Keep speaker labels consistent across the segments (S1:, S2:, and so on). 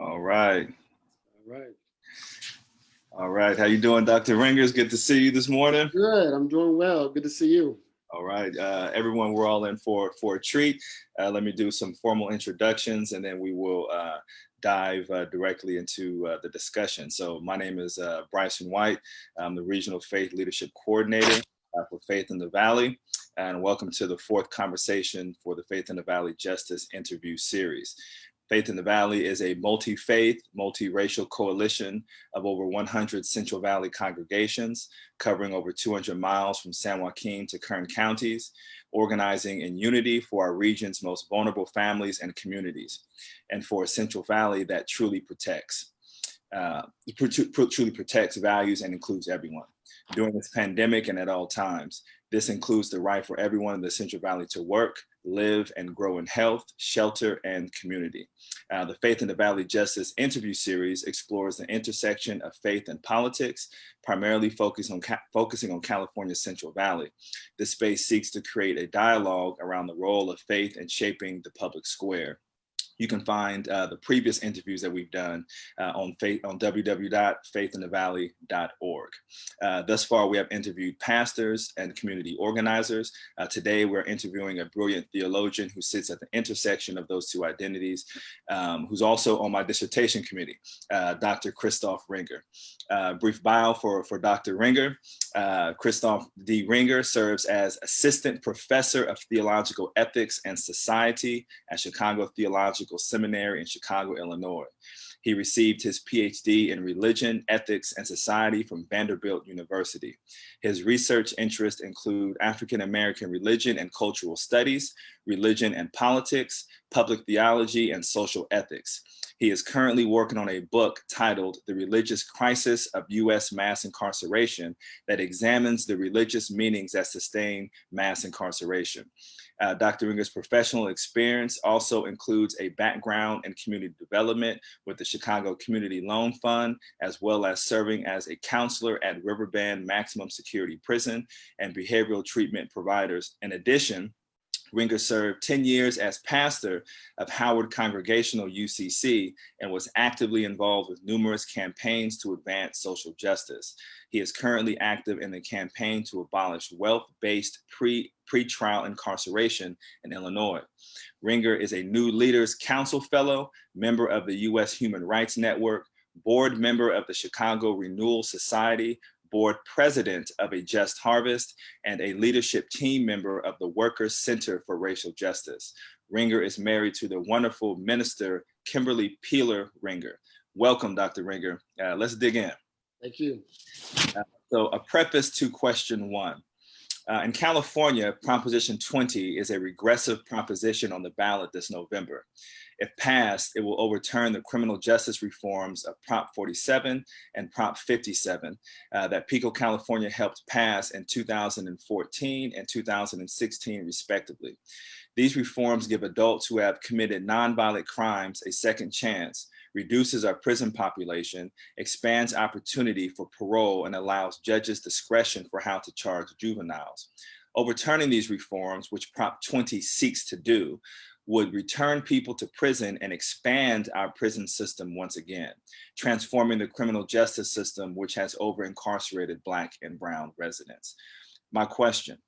S1: All right.
S2: All right.
S1: All right. How you doing, Dr. Ringer? It's good to see you this morning.
S2: Good. I'm doing well. Good to see you.
S1: All right. Everyone, we're all in for a treat. Let me do some formal introductions, and then we will dive directly into the discussion. So my name is Bryson White. I'm the Regional Faith Leadership Coordinator for Faith in the Valley. And welcome to the fourth conversation for the Faith in the Valley Justice Interview Series. Faith in the Valley is a multi-faith, multi-racial coalition of over 100 Central Valley congregations covering over 200 miles from San Joaquin to Kern counties, organizing in unity for our region's most vulnerable families and communities, and for a Central Valley that truly protects values and includes everyone. During this pandemic and at all times, this includes the right for everyone in the Central Valley to work, live, and grow in health, shelter, and community. The Faith in the Valley Justice Interview Series explores the intersection of faith and politics, primarily focusing on California's Central Valley. This space seeks to create a dialogue around the role of faith in shaping the public square. You can find the previous interviews that we've done on www.faithinthevalley.org. Thus far, we have interviewed pastors and community organizers. Today, we're interviewing a brilliant theologian who sits at the intersection of those two identities, who's also on my dissertation committee, Dr. Christophe Ringer. Brief bio for Dr. Ringer. Christophe D. Ringer serves as Assistant Professor of Theological Ethics and Society at Chicago Theological Seminary in Chicago, Illinois. He received his PhD in Religion, Ethics, and Society from Vanderbilt University. His research interests include African American religion and cultural studies, religion and politics, public theology, and social ethics. He is currently working on a book titled The Religious Crisis of U.S. Mass Incarceration that examines the religious meanings that sustain mass incarceration. Dr. Ringer's professional experience also includes a background in community development with the Chicago Community Loan Fund, as well as serving as a counselor at Riverbend Maximum Security Prison and behavioral treatment providers. In addition, Ringer served 10 years as pastor of Howard Congregational UCC and was actively involved with numerous campaigns to advance social justice. He is currently active in the campaign to abolish wealth-based pre-trial incarceration in Illinois. Ringer is a New Leaders Council Fellow, member of the U.S. Human Rights Network, board member of the Chicago Renewal Society, board president of A Just Harvest, and a leadership team member of the Workers Center for Racial Justice. Ringer is married to the wonderful minister, Kimberly Peeler Ringer. Welcome, Dr. Ringer. Let's dig in.
S2: Thank you.
S1: So a preface to question one. In California, Proposition 20 is a regressive proposition on the ballot this November. If passed, it will overturn the criminal justice reforms of Prop 47 and Prop 57 that Pico, California helped pass in 2014 and 2016, respectively. These reforms give adults who have committed nonviolent crimes a second chance, reduces our prison population, expands opportunity for parole, and allows judges discretion for how to charge juveniles. Overturning these reforms, which Prop 20 seeks to do, would return people to prison and expand our prison system once again, transforming the criminal justice system, which has over-incarcerated Black and brown residents. My question: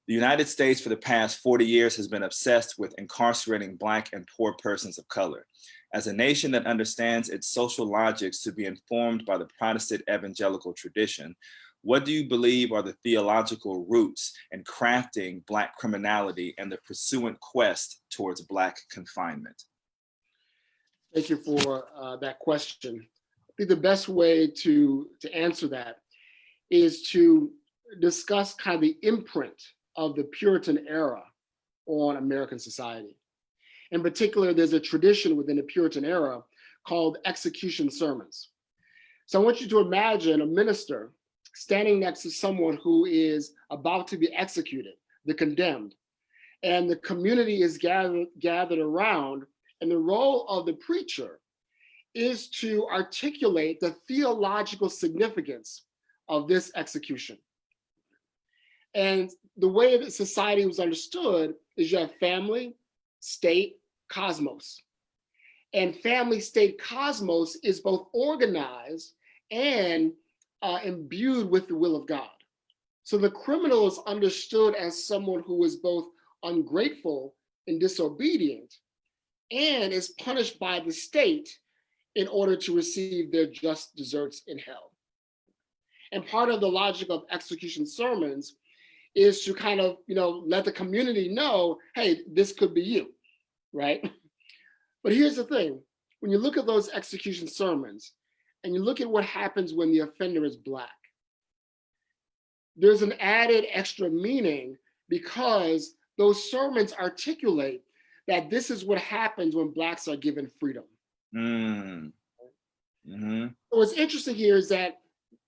S1: the United States for the past 40 years has been obsessed with incarcerating Black and poor persons of color. As a nation that understands its social logics to be informed by the Protestant evangelical tradition, what do you believe are the theological roots in crafting Black criminality and the pursuant quest towards Black confinement?
S2: Thank you for that question. I think the best way to answer that is to discuss kind of the imprint of the Puritan era on American society. In particular, there's a tradition within the Puritan era called execution sermons. So I want you to imagine a minister standing next to someone who is about to be executed, the condemned, and the community is gathered around, and the role of the preacher is to articulate the theological significance of this execution. And the way that society was understood is you have family, state, cosmos. And family state cosmos is both organized and imbued with the will of God. So the criminal is understood as someone who is both ungrateful and disobedient and is punished by the state in order to receive their just deserts in hell. And part of the logic of execution sermons is to kind of, let the community know, hey, this could be you, right? But here's the thing. When you look at those execution sermons and you look at what happens when the offender is Black, there's an added extra meaning because those sermons articulate that this is what happens when Blacks are given freedom.
S1: Mm-hmm.
S2: So what's interesting here is that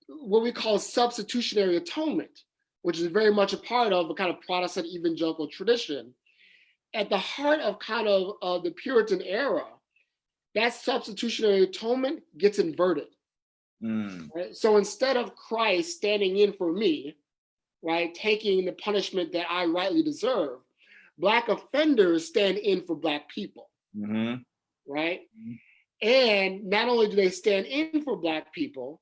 S2: what we call substitutionary atonement, which is very much a part of a kind of Protestant evangelical tradition, at the heart of kind of the Puritan era, that substitutionary atonement gets inverted. Right? So instead of Christ standing in for me, right, taking the punishment that I rightly deserve, Black offenders stand in for Black people, right? And not only do they stand in for Black people,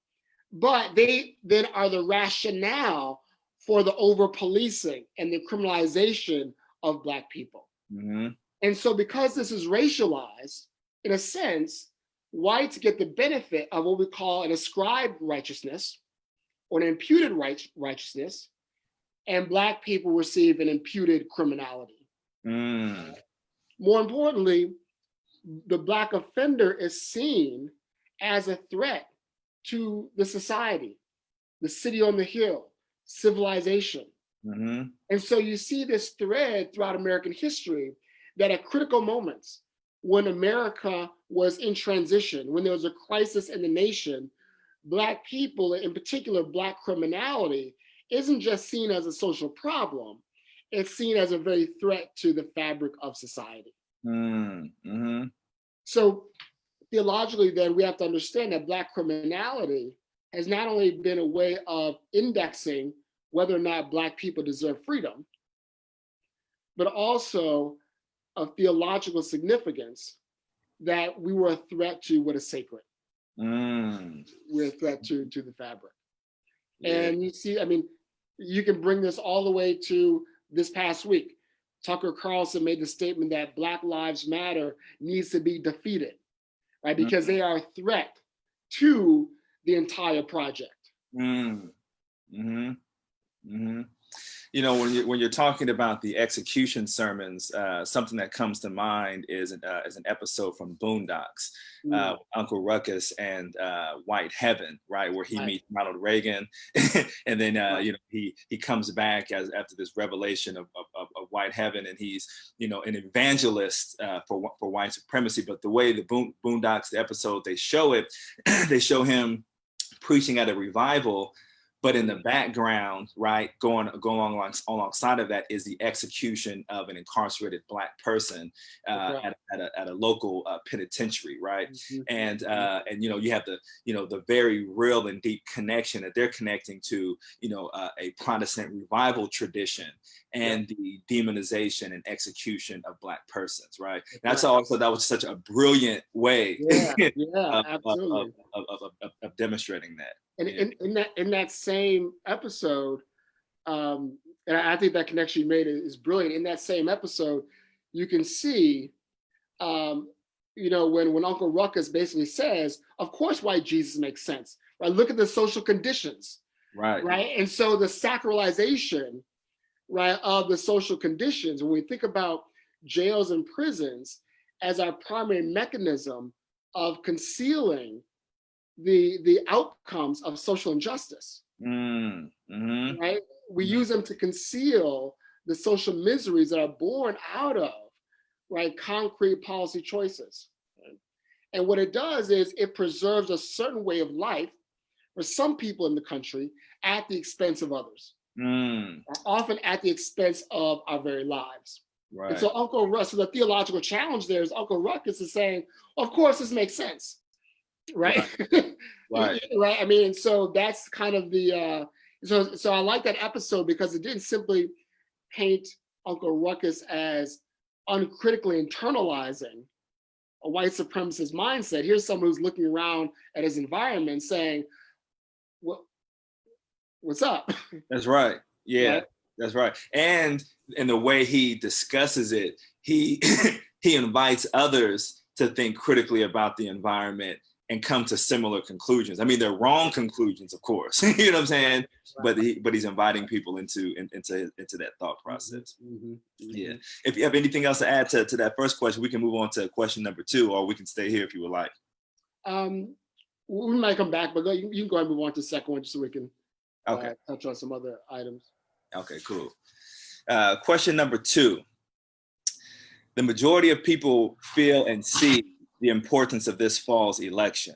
S2: but they then are the rationale for the over-policing and the criminalization of Black people. And so because this is racialized, in a sense, whites get the benefit of what we call an ascribed righteousness or an imputed righteousness, and Black people receive an imputed criminality. More importantly, the Black offender is seen as a threat to the society, the city on the hill, civilization. And so you see this thread throughout American history that at critical moments, when America was in transition, when there was a crisis in the nation, Black people, in particular Black criminality, isn't just seen as a social problem, it's seen as a very threat to the fabric of society. So theologically then, we have to understand that Black criminality has not only been a way of indexing whether or not Black people deserve freedom, but also of theological significance that we were a threat to what is sacred. We're a threat to the fabric. And you see, I mean, you can bring this all the way to this past week. Tucker Carlson made the statement that Black Lives Matter needs to be defeated, right? Because they are a threat to the entire project.
S1: You know, when you're talking about the execution sermons, something that comes to mind is an episode from Boondocks, Uncle Ruckus and White Heaven, right, where he meets Ronald Reagan, and then you know, he comes back after this revelation of White Heaven, and he's, you know, an evangelist for white supremacy. But the way the Boondocks, the episode, they show it, they show him preaching at a revival. But in the background, right, going alongside of that is the execution of an incarcerated Black person at a local penitentiary, right? And you know, you have the very real and deep connection that they're connecting to, you know, a Protestant revival tradition and the demonization and execution of Black persons, right? That's also, that was such a brilliant way of demonstrating that.
S2: And in that same episode, and I think that connection you made is brilliant. In that same episode, you can see, you know, when Uncle Ruckus basically says, "Of course, white Jesus makes sense, right? Look at the social conditions, right? And so the sacralization, right, of the social conditions. When we think about jails and prisons as our primary mechanism of concealing the outcomes of social injustice, right? We use them to conceal the social miseries that are born out of, right, concrete policy choices. Right? And what it does is it preserves a certain way of life for some people in the country at the expense of others, often at the expense of our very lives. Right. And so Uncle Ruckus, so the theological challenge there is Uncle Ruckus is saying, of course, this makes sense. Right. Right. I mean, and so that's kind of the so I like that episode because it didn't simply paint Uncle Ruckus as uncritically internalizing a white supremacist mindset. Here's someone who's looking around at his environment saying, well, what's up?
S1: That's right. Yeah,
S2: Right?
S1: that's right. And in the way he discusses it, he he invites others to think critically about the environment and come to similar conclusions. I mean, they're wrong conclusions, of course. You know what I'm saying?
S2: Right.
S1: But he's inviting people into that thought process.
S2: Mm-hmm.
S1: Yeah. If you have anything else to add to that first question, we can move on to question number 2, or we can stay here if you would like.
S2: We might come back, but you can go ahead and move on to the second one just so we can touch on some other items.
S1: Okay, cool. Question number 2. The majority of people feel and see the importance of this fall's election.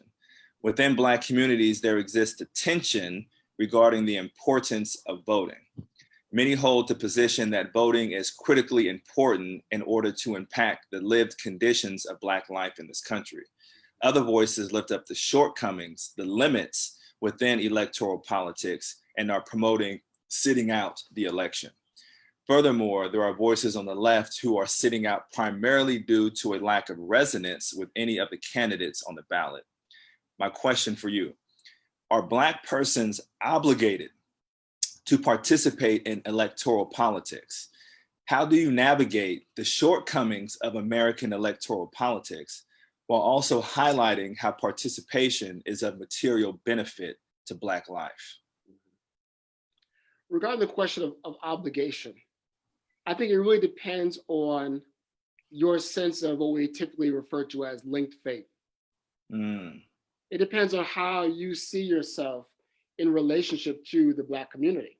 S1: Within Black communities, there exists a tension regarding the importance of voting. Many hold the position that voting is critically important in order to impact the lived conditions of Black life in this country. Other voices lift up the shortcomings, the limits within electoral politics, and are promoting sitting out the election. Furthermore, there are voices on the left who are sitting out primarily due to a lack of resonance with any of the candidates on the ballot. My question for you, are Black persons obligated to participate in electoral politics? How do you navigate the shortcomings of American electoral politics while also highlighting how participation is of material benefit to Black life?
S2: Regarding the question of obligation, I think it really depends on your sense of what we typically refer to as linked fate. It depends on how you see yourself in relationship to the Black community.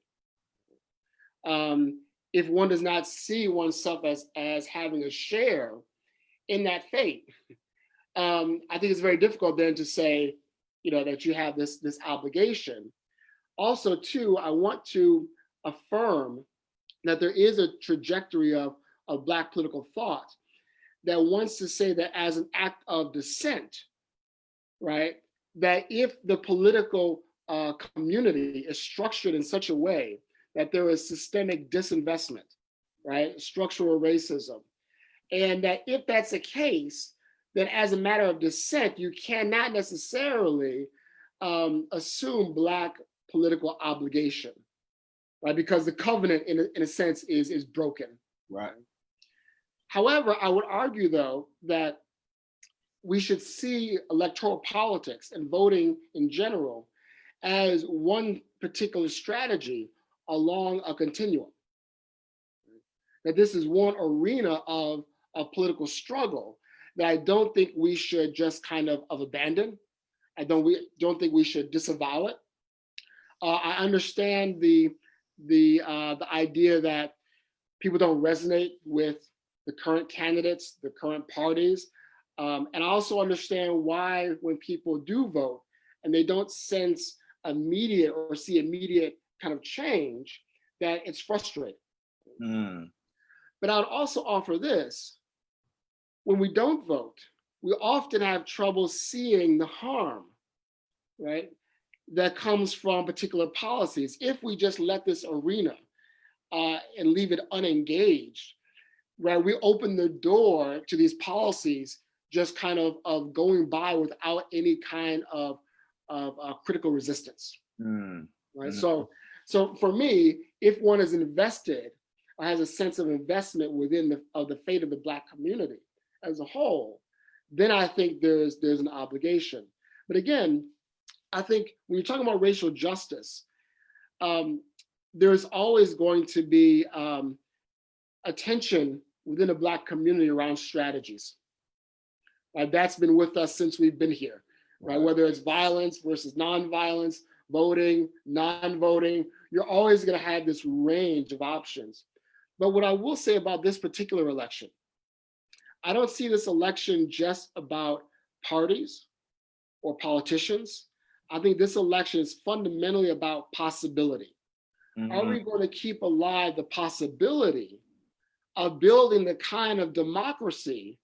S2: If one does not see oneself as having a share in that fate, I think it's very difficult then to say, that you have this obligation. Also, too, I want to affirm that there is a trajectory of Black political thought that wants to say that as an act of dissent, right, that if the political community is structured in such a way that there is systemic disinvestment, right, structural racism, and that if that's the case, then as a matter of dissent, you cannot necessarily assume Black political obligation, right? Because the covenant, in a sense, is broken.
S1: Right.
S2: However, I would argue, though, that we should see electoral politics and voting in general as one particular strategy along a continuum. That this is one arena of political struggle that I don't think we should just kind of abandon. I don't think we should disavow it. I understand the idea that people don't resonate with the current candidates, the current parties. And I also understand why when people do vote and they don't sense immediate or see immediate kind of change, that it's frustrating. But I would also offer this. When we don't vote, we often have trouble seeing the harm, right, that comes from particular policies. If we just let this arena and leave it unengaged, right, we open the door to these policies just kind of going by without any kind of critical resistance, right? So for me, if one is invested or has a sense of investment within the fate of the Black community as a whole, then I think there's an obligation. But again, I think when you're talking about racial justice, there's always going to be a tension within the Black community around strategies. That's been with us since we've been here, right? Whether it's violence versus nonviolence, voting, non-voting, you're always going to have this range of options. But what I will say about this particular election, I don't see this election just about parties or politicians. I think this election is fundamentally about possibility. Are we going to keep alive the possibility of building the kind of democracy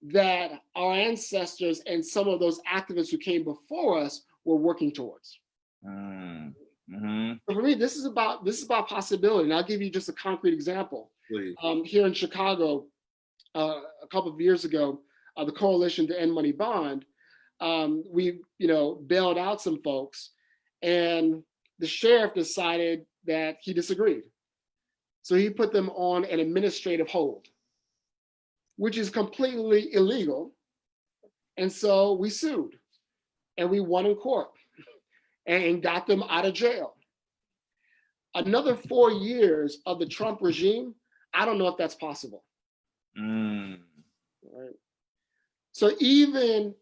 S2: that our ancestors and some of those activists who came before us were working towards? So for me, this is about possibility. And I'll give you just a concrete example. Here in Chicago, a couple of years ago, the coalition to end money bond, we bailed out some folks, and the sheriff decided that he disagreed. So he put them on an administrative hold, which is completely illegal. And so we sued, and we won in court and got them out of jail. Another 4 years of the Trump regime, I don't know if that's possible. Right? So even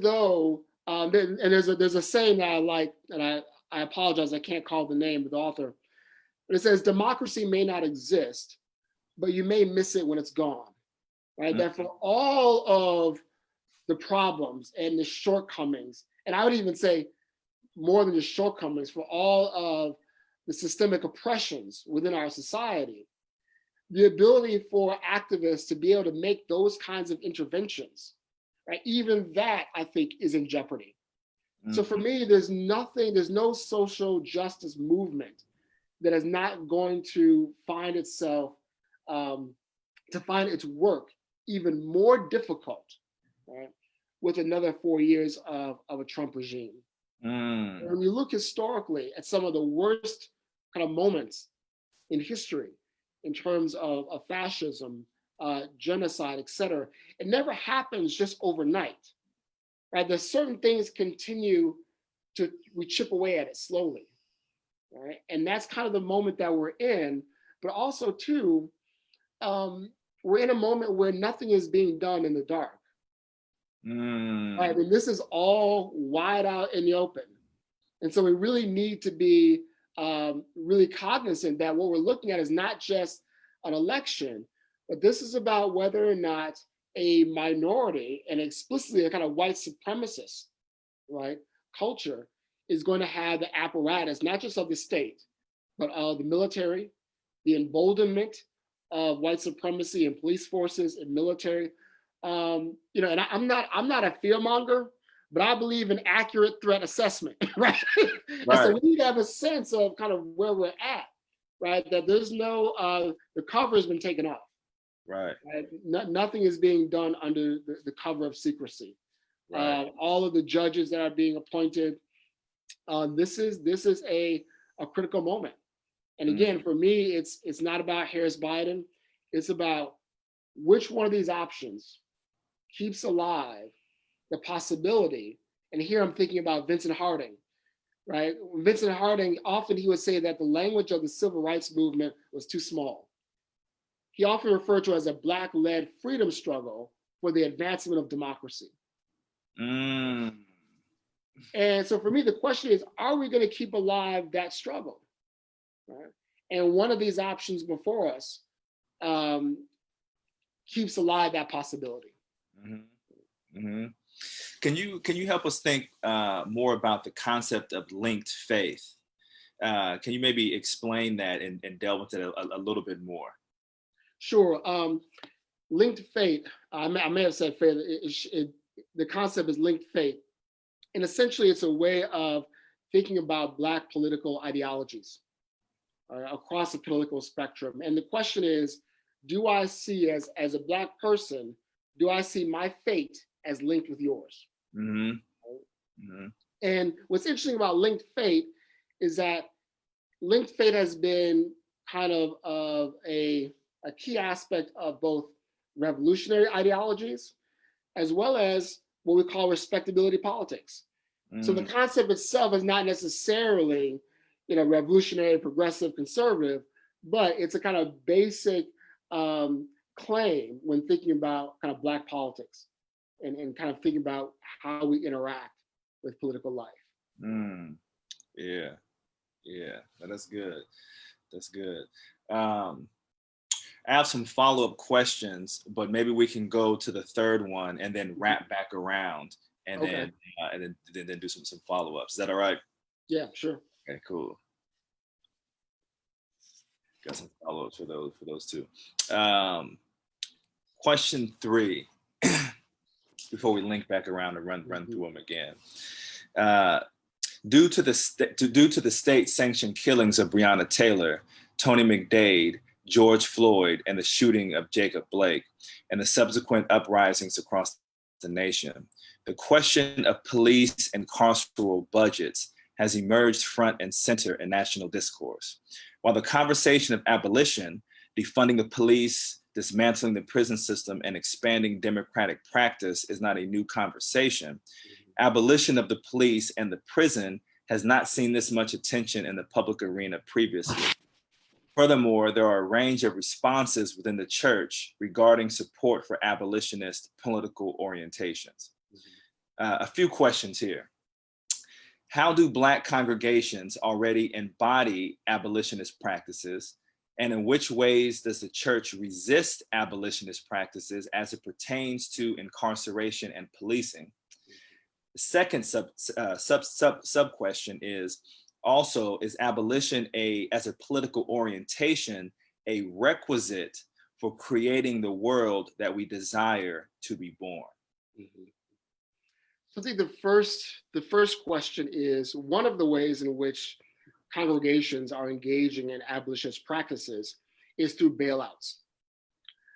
S2: though, and there's a saying that I like, and I apologize, I can't call the name of the author, but it says, democracy may not exist, but you may miss it when it's gone, right? That for all of the problems and the shortcomings, and I would even say more than just shortcomings, for all of the systemic oppressions within our society, the ability for activists to be able to make those kinds of interventions, right? Even that, I think, is in jeopardy. So for me, there's no social justice movement that is not going to find itself, to find its work even more difficult, right, with another 4 years of a Trump regime. When you look historically at some of the worst kind of moments in history, in terms of fascism, genocide, et cetera, it never happens just overnight, right? There's certain things we chip away at it slowly, right? And that's kind of the moment that we're in, but also too, we're in a moment where nothing is being done in the dark. Right? I mean, this is all wide out in the open. And so we really need to be really cognizant that what we're looking at is not just an election, but this is about whether or not a minority, and explicitly a kind of white supremacist, right, culture, is going to have the apparatus, not just of the state, but of the military, the emboldenment of white supremacy and police forces and military. And I'm not a fearmonger, but I believe in accurate threat assessment, right? Right. So we need to have a sense of kind of where we're at, right? That there's no, the cover has been taken off. Right. Nothing is being done under the cover of secrecy. Right. All of the judges that are being appointed, this is a critical moment. And again, for me, it's not about Harris-Biden. It's about which one of these options keeps alive the possibility. And here I'm thinking about Vincent Harding, right? Vincent Harding, often he would say that the language of the civil rights movement was too small. He often referred to it as a Black-led freedom struggle for the advancement of democracy. And so for me, the question is, are we going to keep alive that struggle? Right? And one of these options before us keeps alive that possibility.
S1: Can you help us think more about the concept of linked faith? Can you maybe explain that and delve into it a little bit more?
S2: Sure. Linked faith, I may have said faith, the concept is linked faith. And essentially it's a way of thinking about Black political ideologies across the political spectrum. And the question is, do I see as a Black person, do I see my fate as linked with yours? And what's interesting about linked fate is that linked fate has been kind of a key aspect of both revolutionary ideologies, as well as what we call respectability politics. So the concept itself is not necessarily, revolutionary, progressive, conservative, but it's a kind of basic claim when thinking about kind of Black politics and kind of thinking about how we interact with political life.
S1: Yeah, that's good. That's good. I have some follow-up questions, but maybe we can go to the third one and then wrap back around and then do some follow-ups. Is that all right?
S2: Yeah, sure.
S1: Okay, cool. Got some follow-ups for those two. Question 3, before we link back around and run through them again. Due to the state-sanctioned killings of Breonna Taylor, Tony McDade, George Floyd, and the shooting of Jacob Blake, and the subsequent uprisings across the nation, the question of police and carceral budgets has emerged front and center in national discourse. While the conversation of abolition, defunding the police, dismantling the prison system, and expanding democratic practice is not a new conversation, abolition of the police and the prison has not seen this much attention in the public arena previously. Furthermore, there are a range of responses within the church regarding support for abolitionist political orientations. A few questions here. How do Black congregations already embody abolitionist practices? And in which ways does the church resist abolitionist practices as it pertains to incarceration and policing? The second sub question is also, is abolition as a political orientation a requisite for creating the world that we desire to be born?
S2: Mm-hmm. So I think the first question is, one of the ways in which congregations are engaging in abolitionist practices is through bailouts.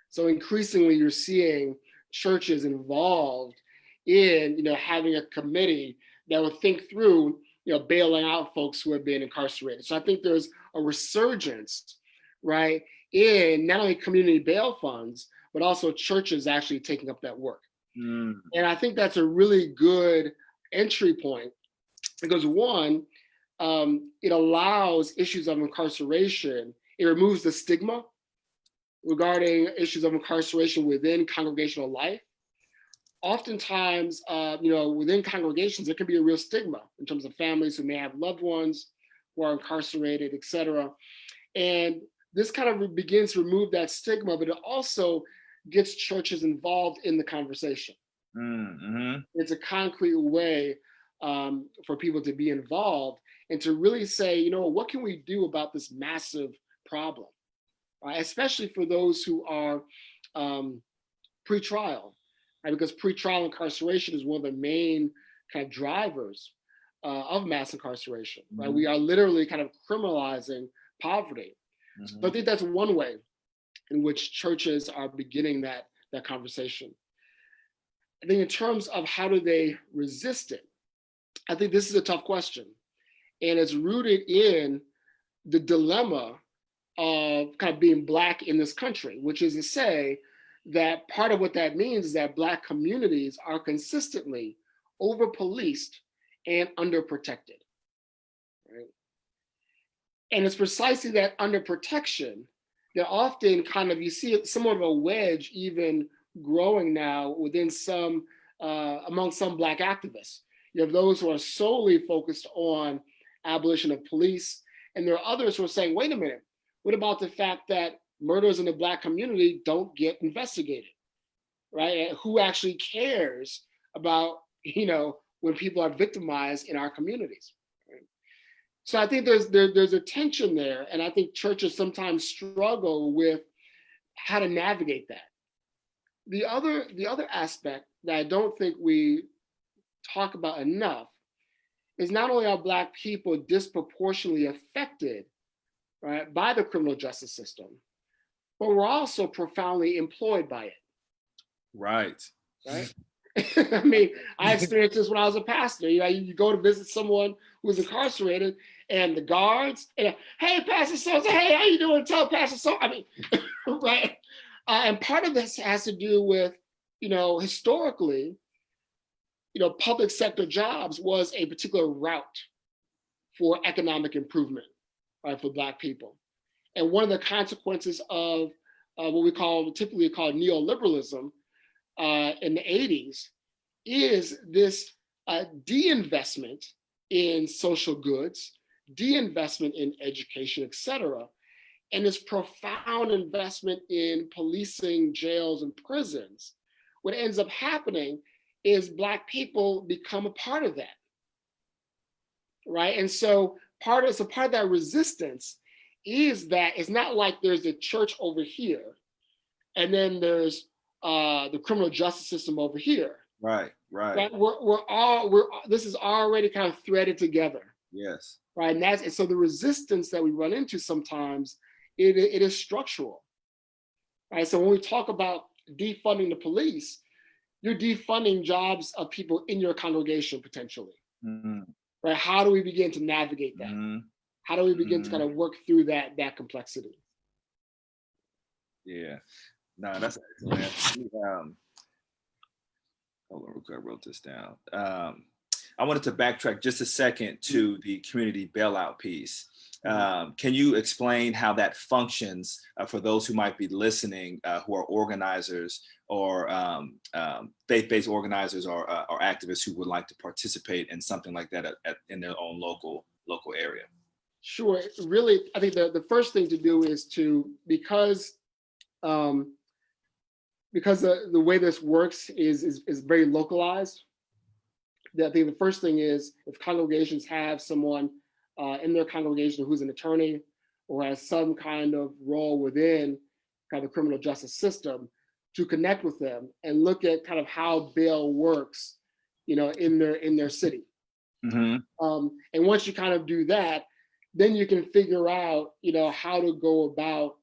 S2: So increasingly you're seeing churches involved in, having a committee that would think through, bailing out folks who have been incarcerated. So I think there's a resurgence, right, in not only community bail funds, but also churches actually taking up that work. And I think that's a really good entry point because one, it allows issues of incarceration, it removes the stigma regarding issues of incarceration within congregational life. Oftentimes, within congregations, there can be a real stigma in terms of families who may have loved ones who are incarcerated, et cetera. And this kind of begins to remove that stigma, but it also gets churches involved in the conversation. Mm-hmm. It's a concrete way for people to be involved and to really say, what can we do about this massive problem, right? Especially for those who are pre-trial, right? Because pre-trial incarceration is one of the main kind of drivers of mass incarceration, right? Mm-hmm. We are literally kind of criminalizing poverty. Mm-hmm. So I think that's one way in which churches are beginning that conversation. I think in terms of how do they resist it, I think this is a tough question. And it's rooted in the dilemma of kind of being Black in this country, which is to say that part of what that means is that Black communities are consistently over-policed and underprotected, right? And it's precisely that underprotection that often kind of, you see somewhat of a wedge even growing now within among some Black activists. You have those who are solely focused on abolition of police, and there are others who are saying, wait a minute, what about the fact that murders in the Black community don't get investigated, right? And who actually cares about, when people are victimized in our communities? Right? So I think there's a tension there, and I think churches sometimes struggle with how to navigate that. The other aspect that I don't think we talk about enough is not only are Black people disproportionately affected, right, by the criminal justice system, but we're also profoundly employed by it.
S1: Right.
S2: Right? I mean, I experienced this when I was a pastor. You go to visit someone who's incarcerated, and the guards, hey, Pastor so, hey, how you doing? Tell Pastor so. I mean, right? And part of this has to do with, historically, public sector jobs was a particular route for economic improvement, right, for Black people. And one of the consequences of what we typically call neoliberalism in the 80s is this de-investment in social goods, de-investment in education, et cetera, and this profound investment in policing, jails, and prisons. What ends up happening is Black people become a part of that, right? And so part of that resistance is that it's not like there's a church over here, and then there's the criminal justice system over here.
S1: Right.
S2: This is already kind of threaded together.
S1: Yes.
S2: Right, and so the resistance that we run into sometimes, it is structural. Right, so when we talk about defunding the police, you're defunding jobs of people in your congregation potentially. Mm-hmm. Right? How do we begin to navigate that? Mm-hmm. How do we begin to kind of work through that complexity?
S1: Yeah, no, that's excellent. Hold on, I wrote this down. I wanted to backtrack just a second to the community bailout piece. Can you explain how that functions for those who might be listening, who are organizers or faith-based organizers or activists who would like to participate in something like that in their own local area?
S2: Sure. Really, I think the first thing to do is because the way this works is very localized. I think the first thing is if congregations have someone in their congregation who's an attorney or has some kind of role within kind of the criminal justice system, to connect with them and look at kind of how bail works, in their city. Mm-hmm. And once you kind of do that, then you can figure out, how to go about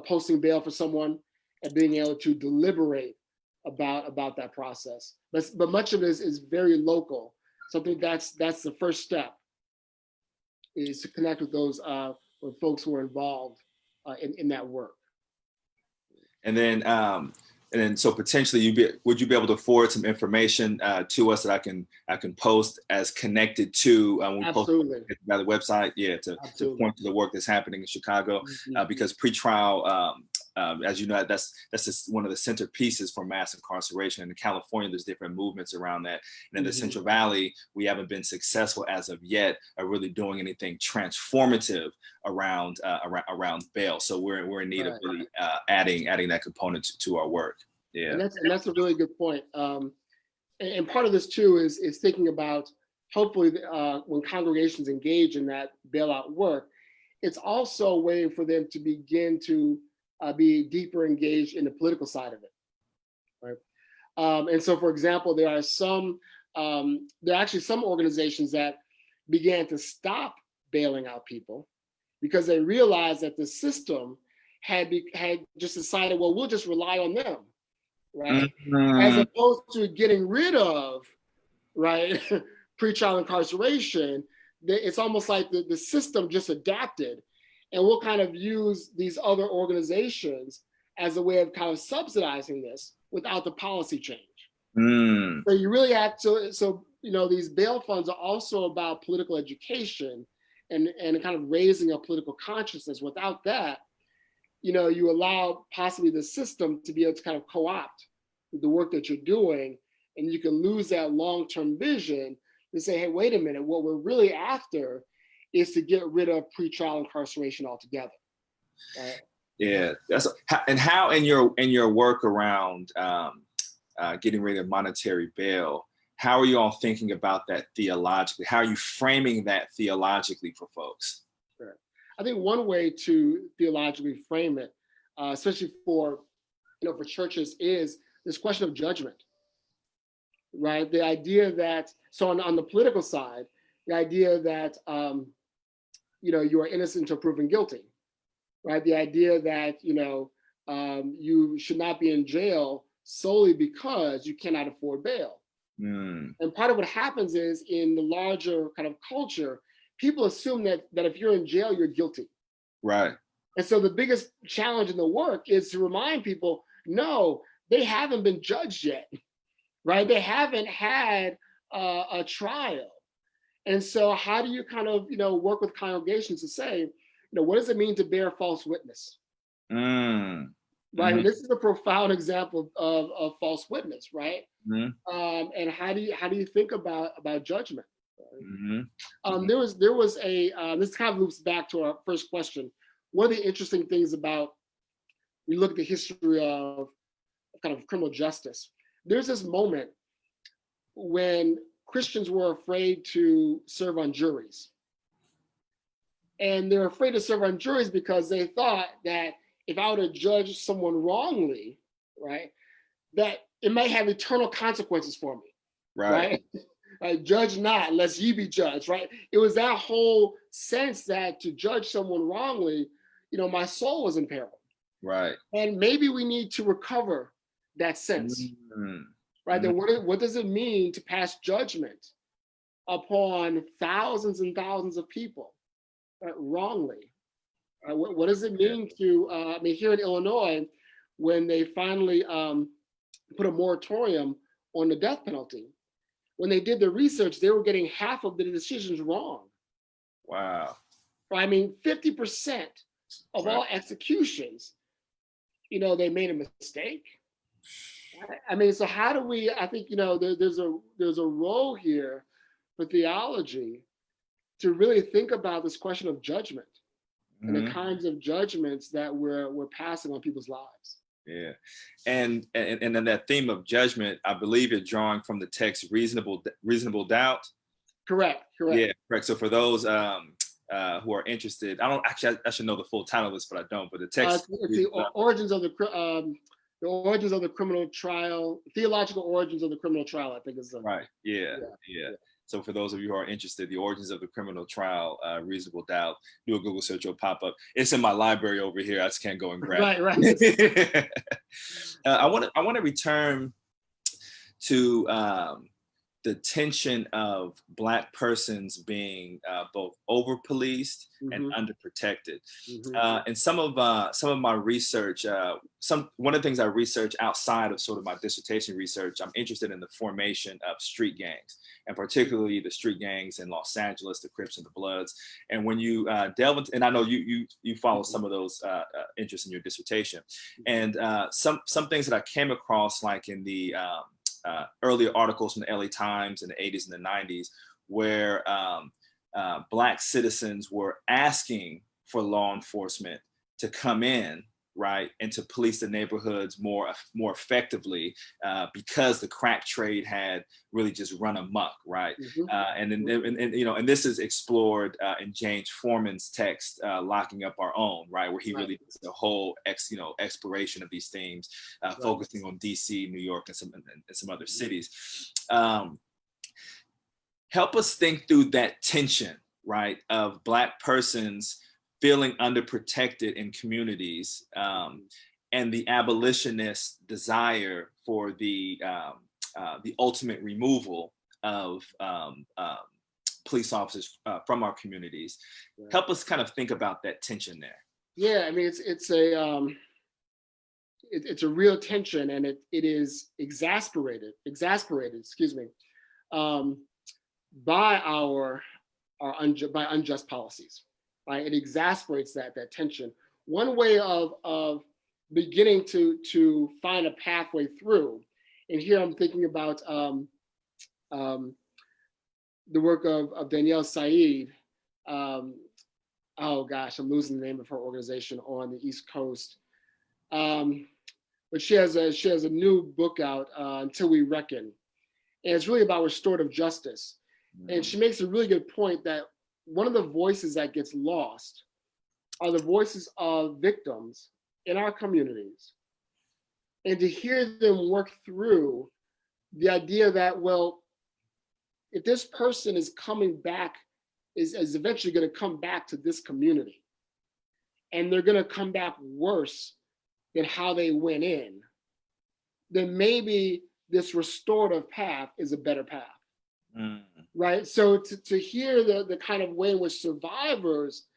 S2: posting bail for someone and being able to deliberate about that process. But much of it is very local. So I think that's the first step, is to connect with those with folks who are involved in that work.
S1: And then so potentially would you be able to forward some information to us that I can post as connected to when we
S2: Absolutely.
S1: Post by the website, to point to the work that's happening in Chicago, because pretrial, as you know, that's just one of the centerpieces for mass incarceration. And in California, there's different movements around that. And in the Central Valley, we haven't been successful as of yet at really doing anything transformative around bail. So we're in need of really adding that component to our work. Yeah,
S2: and that's a really good point. And part of this too is thinking about, hopefully when congregations engage in that bailout work, it's also a way for them to begin to be deeper engaged in the political side of it, right? And so, for example, there are actually some organizations that began to stop bailing out people because they realized that the system had just decided, well, we'll just rely on them, right? Mm-hmm. As opposed to getting rid of, right, pretrial incarceration. It's almost like the system just adapted, and we'll kind of use these other organizations as a way of kind of subsidizing this without the policy change. Mm. So you really have to, these bail funds are also about political education and kind of raising a political consciousness. Without that, you allow possibly the system to be able to kind of co-opt the work that you're doing, and you can lose that long-term vision and say, hey, wait a minute, what we're really after is to get rid of pretrial incarceration altogether.
S1: Yeah, how in your work around getting rid of monetary bail, how are you all thinking about that theologically? How are you framing that theologically for folks?
S2: Sure. I think one way to theologically frame it, especially for churches, is this question of judgment, right? The idea that, so on the political side, the idea that you are innocent until proven guilty, right? The idea that you should not be in jail solely because you cannot afford bail. Mm. And part of what happens is, in the larger kind of culture, people assume that if you're in jail, you're guilty.
S1: Right.
S2: And so the biggest challenge in the work is to remind people, no, they haven't been judged yet, right? They haven't had a trial. And so how do you kind of, work with congregations to say, what does it mean to bear false witness? Mm. Right. Mm-hmm. And this is a profound example of false witness, right? Mm-hmm. And how do you think about judgment? Mm-hmm. There was a this kind of loops back to our first question. One of the interesting things about, we look at the history of kind of criminal justice. There's this moment when Christians were afraid to serve on juries. And they're afraid to serve on juries because they thought that if I were to judge someone wrongly, right, that it might have eternal consequences for me. Right? Judge not, lest ye be judged, right? It was that whole sense that to judge someone wrongly, my soul was in peril.
S1: Right.
S2: And maybe we need to recover that sense, right? Then what does it mean to pass judgment upon thousands and thousands of people wrongly? What does it mean to, I mean, here in Illinois, when they finally put a moratorium on the death penalty, when they did the research, they were getting half of the decisions wrong.
S1: Wow.
S2: I mean, 50% of all executions, you know, they made a mistake. I mean, so how do we, I think, you know, there's a role here for theology to really think about this question of judgment and the kinds of judgments that we're passing on people's lives.
S1: Yeah, and then that theme of judgment, I believe you're drawing from the text reasonable doubt.
S2: Correct.
S1: Yeah, correct. So for those who are interested, I should know the full title of this, but I don't. But the text,
S2: it's the origins of the criminal trial, theological origins of the criminal trial, I think is the
S1: right. Yeah. So for those of you who are interested, the origins of the criminal trial, reasonable doubt, do a Google search, it'll pop up. It's in my library over here. I just can't go and grab it.
S2: Right.
S1: I want to return to the tension of Black persons being both over-policed and underprotected. And some of my research, one of the things I research outside of sort of my dissertation research, I'm interested in the formation of street gangs, and particularly the street gangs in Los Angeles, the Crips and the Bloods. And when you delve into, and I know you follow some of those interests in your dissertation, and some things that I came across, like in the earlier articles from the LA Times in the 80s and the 90s, where Black citizens were asking for law enforcement to come in, right, and to police the neighborhoods more effectively, because the crack trade had really just run amok, right? And you know, and this is explored in James Foreman's text, Locking Up Our Own, right, where he really does the whole exploration of these themes, focusing on DC, New York, and some other cities. Help us think through that tension, right, of Black persons feeling underprotected in communities, and the abolitionist desire for the ultimate removal of police officers from our communities. Help us kind of think about that tension there.
S2: Yeah, I mean, it's a real tension, and it is exasperated, excuse me, by by unjust policies. Right? It exasperates that tension. One way of beginning to find a pathway through, and here I'm thinking about the work of Danielle Said. Oh gosh, I'm losing the name of her organization on the East Coast. But she has a new book out, Until We Reckon, and it's really about restorative justice. And she makes a really good point that one of the voices that gets lost are the voices of victims in our communities. And to hear them work through the idea that, well, if this person is coming back, is eventually going to come back to this community, and they're going to come back worse than how they went in, then maybe this restorative path is a better path. Right? So to hear the kind of way in which survivors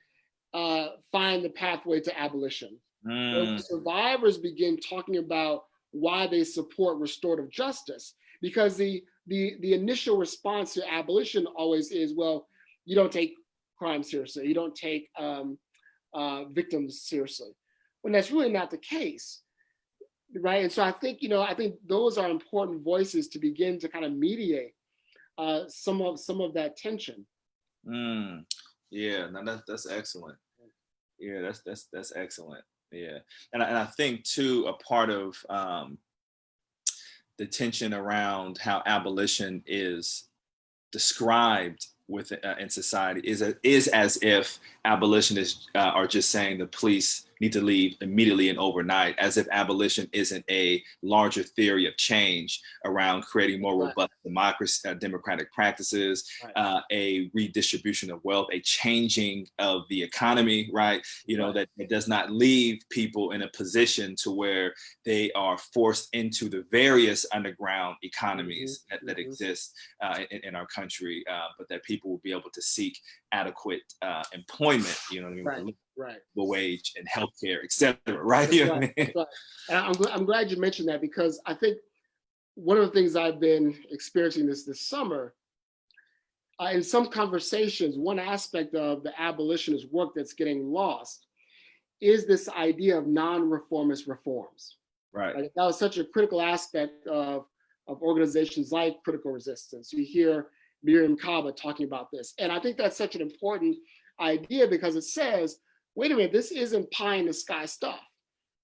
S2: find the pathway to abolition, when survivors begin talking about why they support restorative justice, because the initial response to abolition always is, well, you don't take crime seriously, you don't take victims seriously, when that's really not the case, right? And so I think those are important voices to begin to kind of mediate some of that tension.
S1: Yeah, no, that's excellent. Yeah, that's excellent. Yeah, and I think too, a part of the tension around how abolition is described in society is as if abolitionists are just saying the police need to leave immediately and overnight, as if abolition isn't a larger theory of change around creating more robust democracy, democratic practices, a redistribution of wealth, a changing of the economy, right? You know, that it does not leave people in a position to where they are forced into the various underground economies that exist in our country, but that people will be able to seek adequate employment, you know what I mean? The wage and healthcare, et cetera, right? You know what I mean?
S2: And I'm glad you mentioned that, because I think one of the things I've been experiencing this summer, in some conversations, one aspect of the abolitionist work that's getting lost is this idea of non-reformist reforms.
S1: Right.
S2: That was such a critical aspect of organizations like Critical Resistance. You hear Miriam Kaba talking about this. And I think that's such an important idea, because it says, wait a minute, this isn't pie in the sky stuff.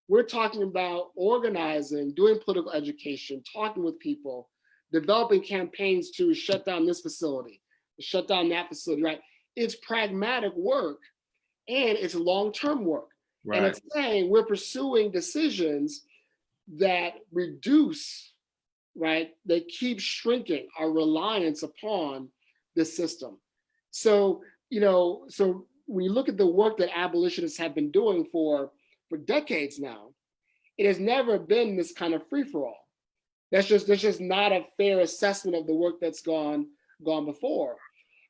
S2: We're talking about organizing, doing political education, talking with people, developing campaigns to shut down this facility, shut down that facility, right? It's pragmatic work, and it's long-term work. And it's saying we're pursuing decisions that reduce, right, that keep shrinking our reliance upon this system. So, you know, so when you look at the work that abolitionists have been doing for decades now, it has never been this kind of free-for-all. That's just not a fair assessment of the work that's gone before.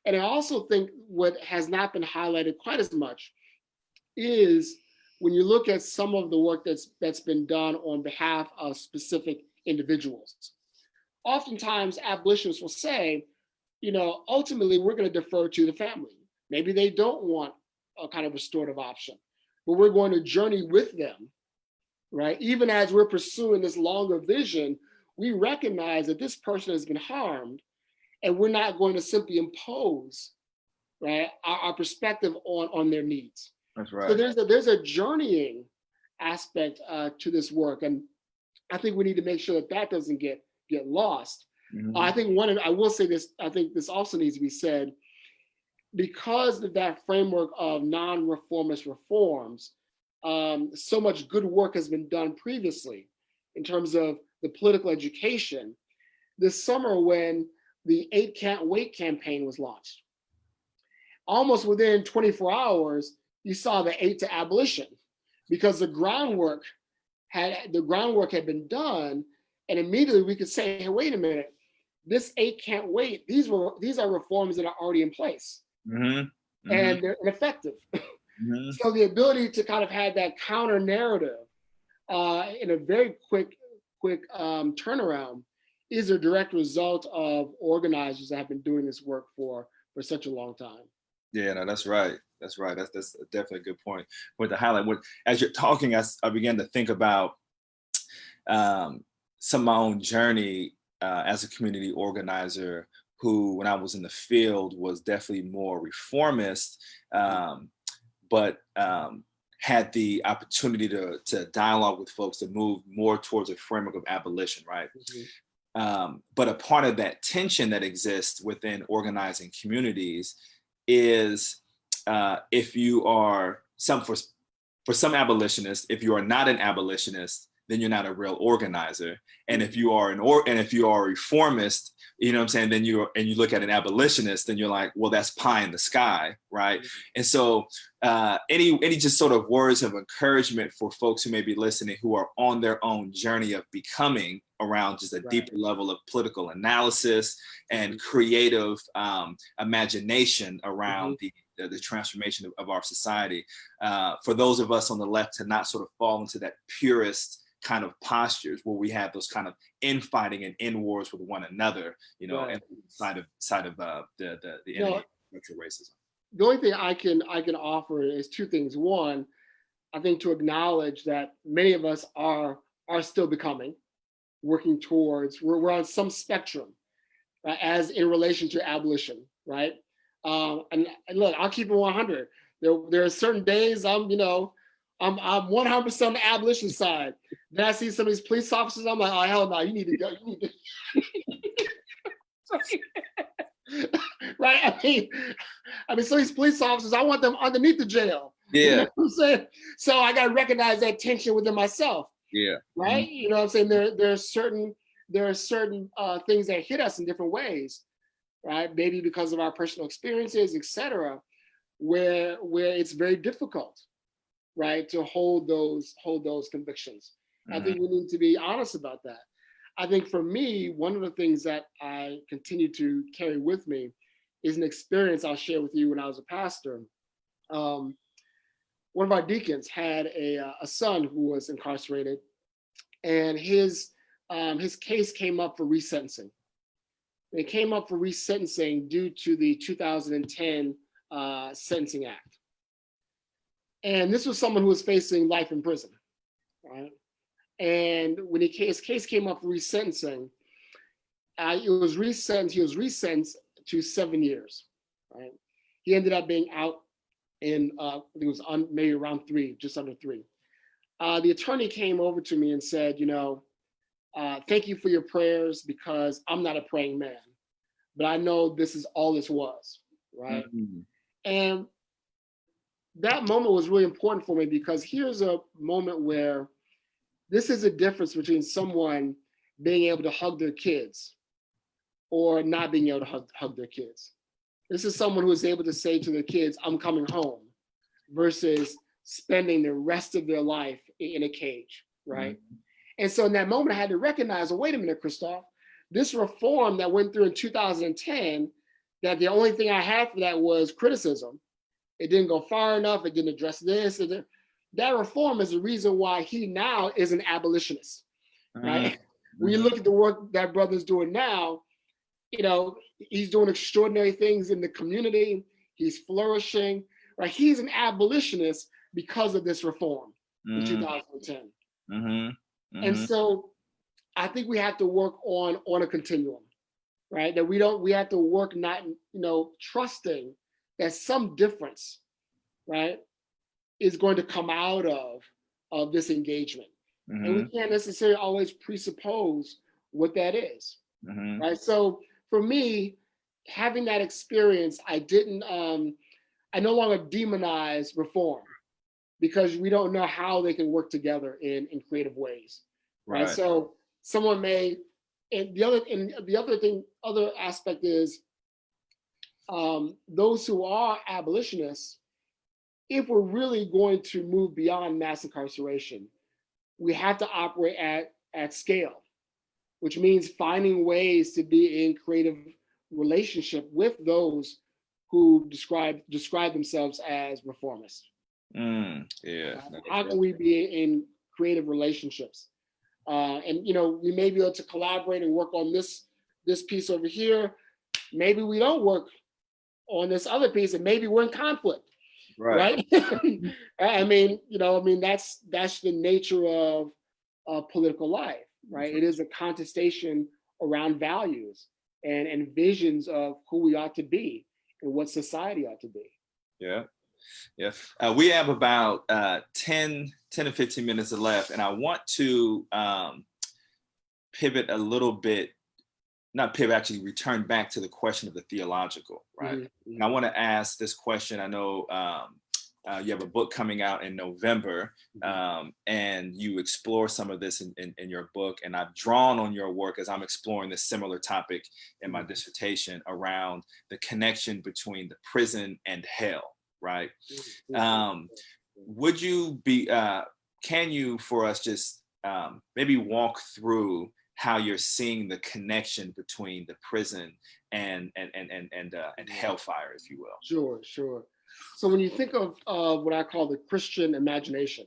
S2: And I also think what has not been highlighted quite as much is when you look at some of the work that's been done on behalf of specific individuals. Oftentimes, abolitionists will say, you know, ultimately we're going to defer to the family. Maybe they don't want a kind of restorative option, but we're going to journey with them, right? Even as we're pursuing this longer vision, we recognize that this person has been harmed, and we're not going to simply impose, right, our perspective on their needs.
S1: That's right.
S2: So there's a journeying aspect to this work, and I think we need to make sure that doesn't get lost. I think I will say this, I think this also needs to be said, because of that framework of non-reformist reforms, so much good work has been done previously in terms of the political education. This summer, when the 8 Can't Wait campaign was launched, almost within 24 hours, you saw the 8 to abolition, because the groundwork had been done, and immediately we could say, hey, wait a minute, this 8 Can't Wait, these are reforms that are already in place. And they're ineffective. So the ability to kind of have that counter narrative in a very quick turnaround is a direct result of organizers that have been doing this work for such a long time.
S1: Yeah, no, that's right. That's right. That's definitely a good point to highlight. As you're talking, I began to think about some of my own journey as a community organizer, who, when I was in the field, was definitely more reformist, but had the opportunity to dialogue with folks to move more towards a framework of abolition, right? But a part of that tension that exists within organizing communities is if you are for some abolitionists, if you are not an abolitionist, then you're not a real organizer. And if you are a reformist, you know what I'm saying, then you look at an abolitionist, then you're like, well, that's pie in the sky, right? And so any just sort of words of encouragement for folks who may be listening, who are on their own journey of becoming around just a deeper level of political analysis and creative imagination around the transformation of our society. For those of us on the left to not sort of fall into that purist kind of postures where we have those kind of infighting and in wars with one another, you know, and side of the enemy of structural racism.
S2: The only thing I can offer is two things. One, I think to acknowledge that many of us are still becoming, working towards, we're on some spectrum, right, as in relation to abolition, right? And look, I'll keep it 100. There are certain days I'm 100% on the abolition side. Then I see some of these police officers, I'm like, oh, hell no, you need to go. You need to. Right? I mean, some of these police officers, I want them underneath the jail.
S1: Yeah.
S2: You know what I'm saying? So I got to recognize that tension within myself.
S1: Yeah.
S2: Right.
S1: Mm-hmm.
S2: You know what I'm saying? There are certain things that hit us in different ways, right? Maybe because of our personal experiences, et cetera, where it's very difficult, right, to hold those convictions.
S1: Mm-hmm.
S2: I think we need to be honest about that. I think for me, one of the things that I continue to carry with me is an experience I'll share with you when I was a pastor. One of our deacons had a son who was incarcerated, and his case came up for resentencing. It came up for resentencing due to the 2010 Sentencing Act. And this was someone who was facing life in prison, right? And when his case came up for resentencing, he was resentenced to 7 years, right? He ended up being out in, it was maybe around 3, just under 3. The attorney came over to me and said, thank you for your prayers, because I'm not a praying man, but I know this is all this was, right? Mm-hmm. And that moment was really important for me, because here's a moment where this is a difference between someone being able to hug their kids or not being able to hug their kids. This is someone who is able to say to their kids, I'm coming home, versus spending the rest of their life in a cage, right? Mm-hmm. And so in that moment, I had to recognize, wait a minute, Christophe, this reform that went through in 2010, that the only thing I had for that was criticism. It didn't go far enough. It didn't address this. That reform is the reason why he now is an abolitionist, right? Mm-hmm. When you look at the work that brother's doing now, he's doing extraordinary things in the community. He's flourishing, right? He's an abolitionist because of this reform in 2010. Mm-hmm. Mm-hmm. And so I think we have to work on a continuum, right? That we have to work not, trusting that some difference, right, is going to come out of this engagement. Mm-hmm. And we can't necessarily always presuppose what that is, mm-hmm. right? So for me, having that experience, I no longer demonize reform, because we don't know how they can work together in creative ways, right? So someone may, and the other aspect is those who are abolitionists, if we're really going to move beyond mass incarceration, we have to operate at scale, which means finding ways to be in creative relationship with those who describe themselves as reformists.
S1: Yeah.
S2: How can we be in creative relationships? And we may be able to collaborate and work on this piece over here. Maybe we don't work on this other piece, and maybe we're in conflict. Right. I mean, that's the nature of political life, right? It is a contestation around values and visions of who we ought to be and what society ought to be.
S1: Yeah. Yeah. We have about 10 to 15 minutes left, and I want to pivot a little bit, not pivot, actually return back to the question of the theological, right? Mm-hmm. And I want to ask this question. I know you have a book coming out in November, and you explore some of this in your book, and I've drawn on your work as I'm exploring this similar topic in my dissertation around the connection between the prison and hell, right? Would you be, can you for us just maybe walk through how you're seeing the connection between the prison and hellfire, if you will?
S2: Sure. So when you think of what I call the Christian imagination,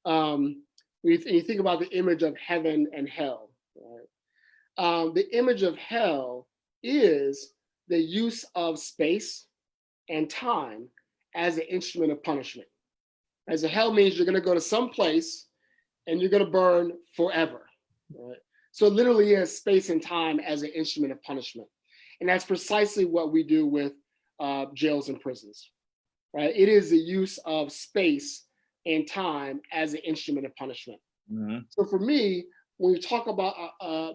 S2: when you think about the image of heaven and hell, right? The image of hell is the use of space and time as an instrument of punishment. As a hell means you're going to go to some place and you're going to burn forever. Right? So it literally is space and time as an instrument of punishment. And that's precisely what we do with jails and prisons, right? It is the use of space and time as an instrument of punishment. Mm-hmm. So for me, when we talk about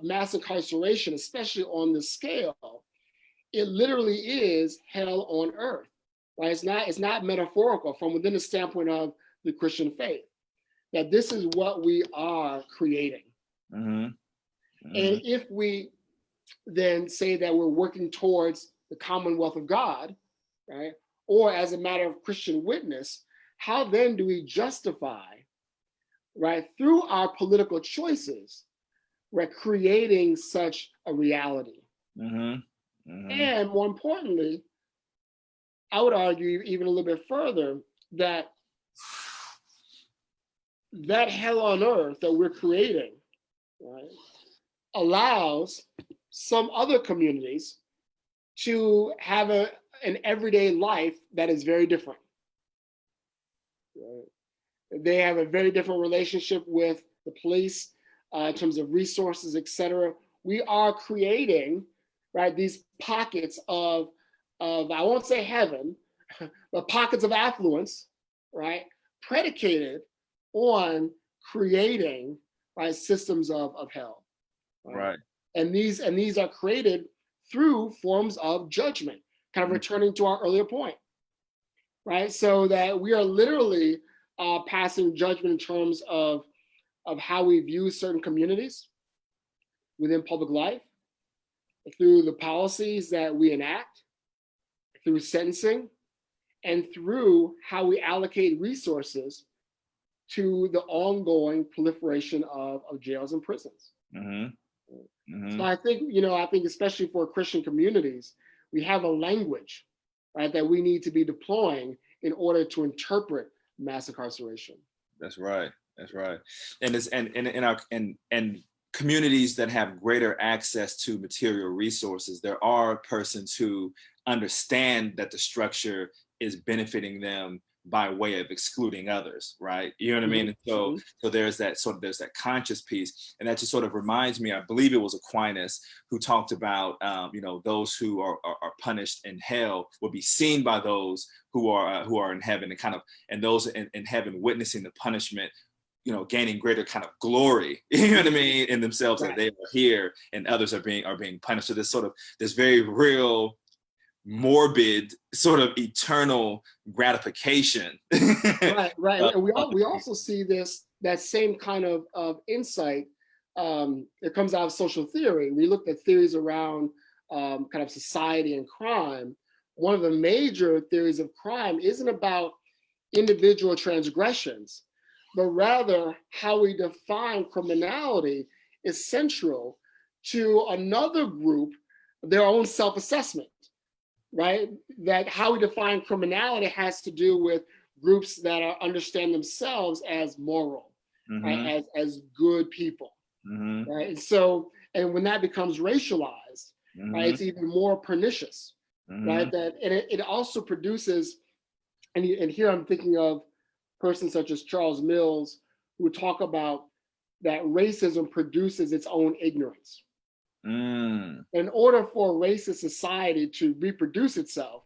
S2: mass incarceration, especially on the scale, it literally is hell on earth, right? It's not metaphorical from within the standpoint of the Christian faith, that this is what we are creating.
S1: Mm-hmm. Mm-hmm.
S2: And if we then say that we're working towards the commonwealth of God, right? Or as a matter of Christian witness, how then do we justify, right, through our political choices, right, creating such a reality?
S1: Mm-hmm. Mm-hmm.
S2: And more importantly, I would argue even a little bit further that that hell on earth that we're creating, right, allows some other communities to have an everyday life that is very different. Right? They have a very different relationship with the police in terms of resources, et cetera. We are creating, right, these pockets of I won't say heaven, but pockets of affluence, right, predicated on creating, right, systems of hell.
S1: Right.
S2: And these are created through forms of judgment, kind of returning to our earlier point, right? So that we are literally passing judgment in terms of how we view certain communities within public life, through the policies that we enact, through sentencing, and through how we allocate resources to the ongoing proliferation of jails and prisons.
S1: Mm-hmm. Mm-hmm.
S2: So I think especially for Christian communities, we have a language, right, that we need to be deploying in order to interpret mass incarceration.
S1: That's right. That's right. And it's and communities that have greater access to material resources, there are persons who understand that the structure is benefiting them by way of excluding others, right? You know what I mean? And so there's that conscious piece, and that just sort of reminds me. I believe it was Aquinas who talked about, those who are punished in hell will be seen by those who are in heaven, and those in heaven witnessing the punishment, gaining greater kind of glory, you know what I mean, in themselves, right, that they are here and others are being punished. So this very real, morbid sort of eternal gratification.
S2: Right. And we also see that same kind of insight. It comes out of social theory. We looked at theories around kind of society and crime. One of the major theories of crime isn't about individual transgressions, but rather how we define criminality is central to another group, their own self-assessment. Right? That how we define criminality has to do with groups that understand themselves as moral, mm-hmm, right? As good people, mm-hmm, right? And so, and when that becomes racialized, mm-hmm, right, it's even more pernicious, mm-hmm, right? It also produces, and here I'm thinking of persons such as Charles Mills, who talk about that racism produces its own ignorance. In order for a racist society to reproduce itself,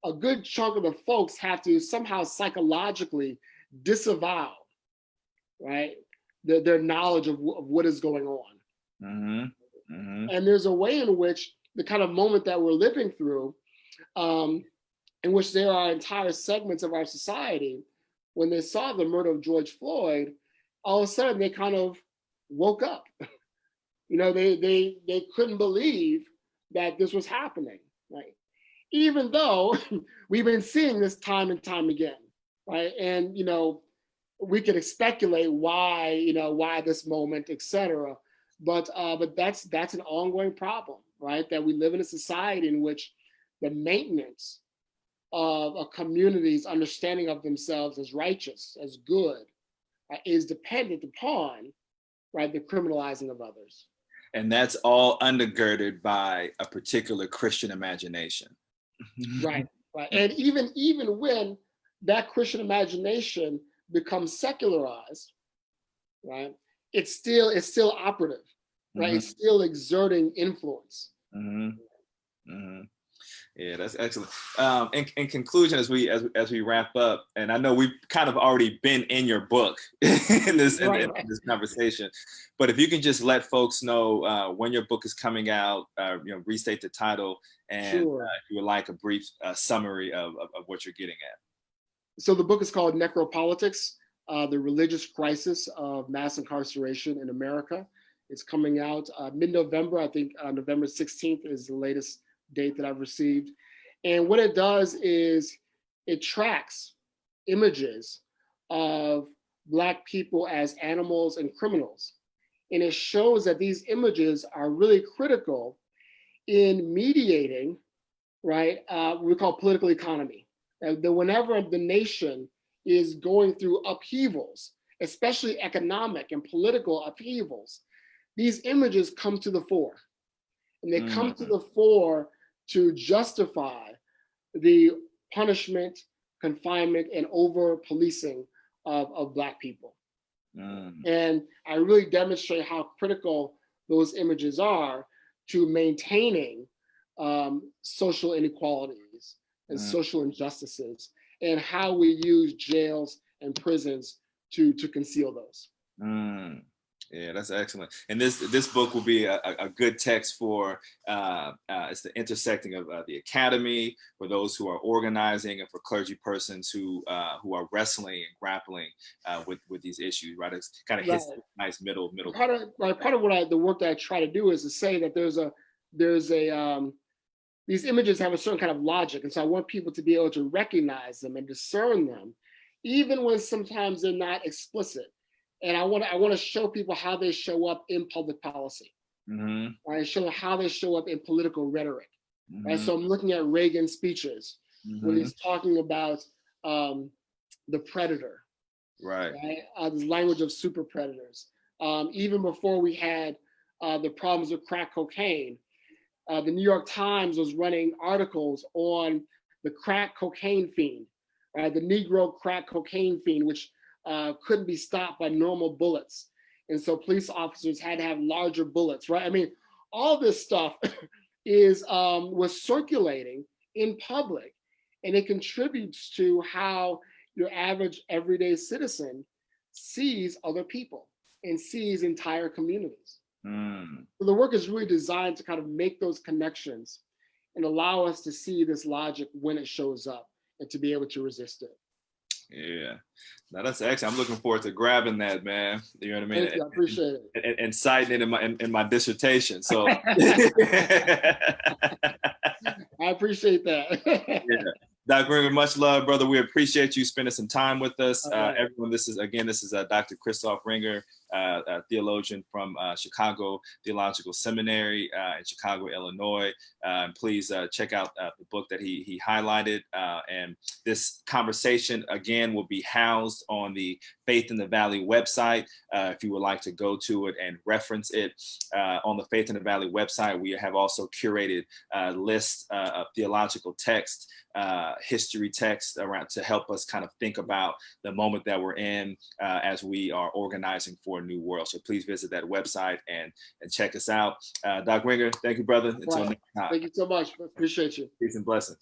S2: a good chunk of the folks have to somehow psychologically disavow, right, their knowledge of what is going on. Mm-hmm. Mm-hmm. And there's a way in which the kind of moment that we're living through, in which there are entire segments of our society, when they saw the murder of George Floyd, all of a sudden they kind of woke up. They couldn't believe that this was happening, right? Even though we've been seeing this time and time again, right? And we could speculate why this moment, et cetera. But that's an ongoing problem, right? That we live in a society in which the maintenance of a community's understanding of themselves as righteous, as good, is dependent upon, right, the criminalizing of others.
S1: And that's all undergirded by a particular Christian imagination.
S2: Right. And even when that Christian imagination becomes secularized, right, it's still operative, right? Mm-hmm. It's still exerting influence. Mm-hmm.
S1: Mm-hmm. Yeah, that's excellent. In conclusion, as we wrap up, and I know we've kind of already been in your book in this conversation, but if you can just let folks know when your book is coming out, restate the title, and sure, if you would like a brief summary of what you're getting at.
S2: So the book is called Necropolitics, The Religious Crisis of Mass Incarceration in America. It's coming out mid-November. I think November 16th is the latest date that I've received. And what it does is it tracks images of Black people as animals and criminals. And it shows that these images are really critical in mediating, right, what we call political economy. That whenever the nation is going through upheavals, especially economic and political upheavals, these images come to the fore. And they come to the fore to justify the punishment, confinement, and over-policing of Black people. And I really demonstrate how critical those images are to maintaining social inequalities and social injustices, and how we use jails and prisons to conceal those.
S1: Yeah, that's excellent. And this book will be a good text for it's the intersecting of the academy, for those who are organizing, and for clergy persons who are wrestling and grappling with these issues. Right, it's kind of hits a nice middle.
S2: Part of the work that I try to do is to say that these images have a certain kind of logic, and so I want people to be able to recognize them and discern them, even when sometimes they're not explicit. And I want to show people how they show up in public policy. Right? Show how they show up in political rhetoric. Right? So I'm looking at Reagan's speeches when he's talking about the predator. Right? This language of super predators. Even before we had the problems with crack cocaine, the New York Times was running articles on the crack cocaine fiend, the Negro crack cocaine fiend, which couldn't be stopped by normal bullets. And so police officers had to have larger bullets, right? I mean, all this stuff was circulating in public, and it contributes to how your average everyday citizen sees other people and sees entire communities. So the work is really designed to kind of make those connections and allow us to see this logic when it shows up and to be able to resist it.
S1: Yeah, now that's excellent. I'm looking forward to grabbing that, man. You know what I mean?
S2: Thank you. I appreciate it.
S1: And citing it in my dissertation. So
S2: I appreciate that.
S1: Yeah. Dr. Ringer, much love, brother. We appreciate you spending some time with us. Everyone, this is Dr. Christophe Ringer, a theologian from Chicago Theological Seminary in Chicago, Illinois. Please check out the book that he highlighted. And this conversation, again, will be housed on the Faith in the Valley website. If you would like to go to it and reference it on the Faith in the Valley website, we have also curated lists of theological texts, history text around to help us kind of think about the moment that we're in as we are organizing for a new world. So please visit that website and check us out. Dr. Ringer, thank you, brother. Until next time.
S2: Thank you so much. Appreciate you.
S1: Peace and blessings.